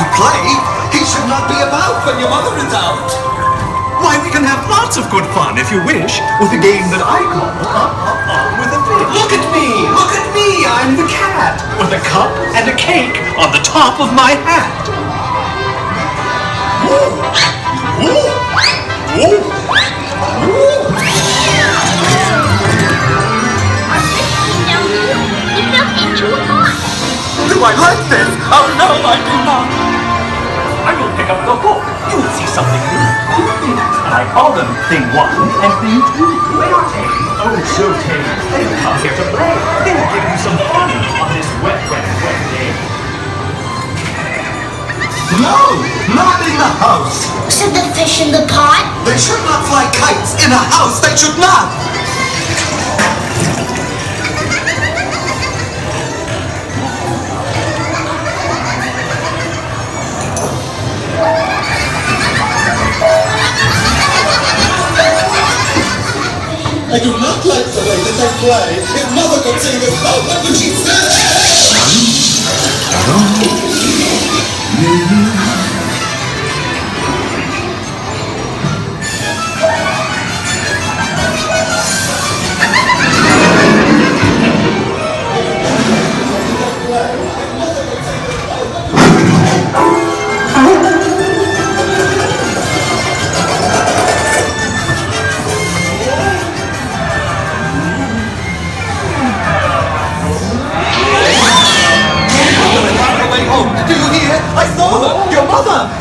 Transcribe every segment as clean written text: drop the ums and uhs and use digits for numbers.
to play. He should not be about when your mother is out. Why, we can have lots of good fun, if you wish, with a game that I call with a fish. Look at me! Look at me! I'm the cat, with a cup and a cake on the top of my hat. Ooh. Ooh. Ooh. Ooh. Do I like this? Oh no, I do not. I will pick up the book. You will see something new. And I call them Thing 1 and Thing 2. They are tame. Oh, so tame. They will come here to play. They will give you some fun on this wet day. No! Not in the house! Said the fish in the pot? They should not fly kites in a house! They should not! I do not like the way that they play. If Mother could see this, what would she say?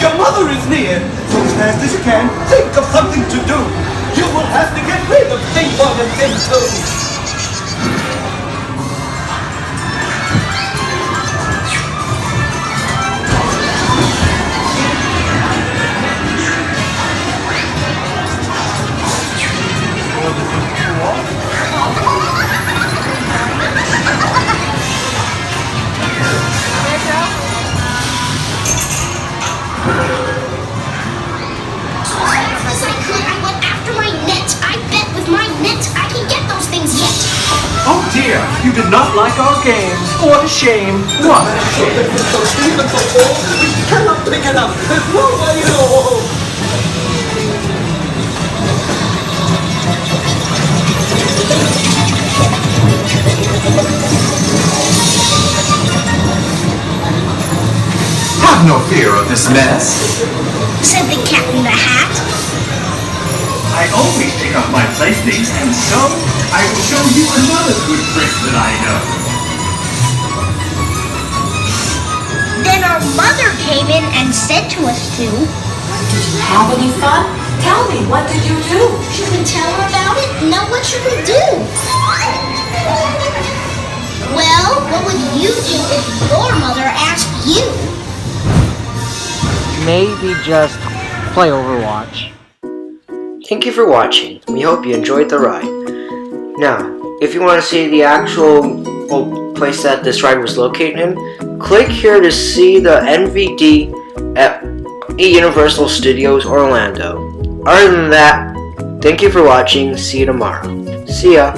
Your mother is near. So as fast as you can, think of something to do. You will have to get rid of Thing 1 and Thing 2. Oh dear, you did not like our games. What a shame. What a shame. We cannot pick it up. There's no way at all. Have no fear of this mess. Said the cat in the hat. I always pick up my playthings, and so I will show you another good trick that I know. Then our mother came in and said to us to... Did you have any fun? Tell me, what did you do? Should we tell her about it? No, what should we do? Well, what would you do if your mother asked you? Maybe just play Overwatch. Thank you for watching. We hope you enjoyed the ride. Now, if you want to see the actual place that this ride was located in, click here to see the NVD at Universal Studios Orlando. Other than that, thank you for watching. See you tomorrow. See ya.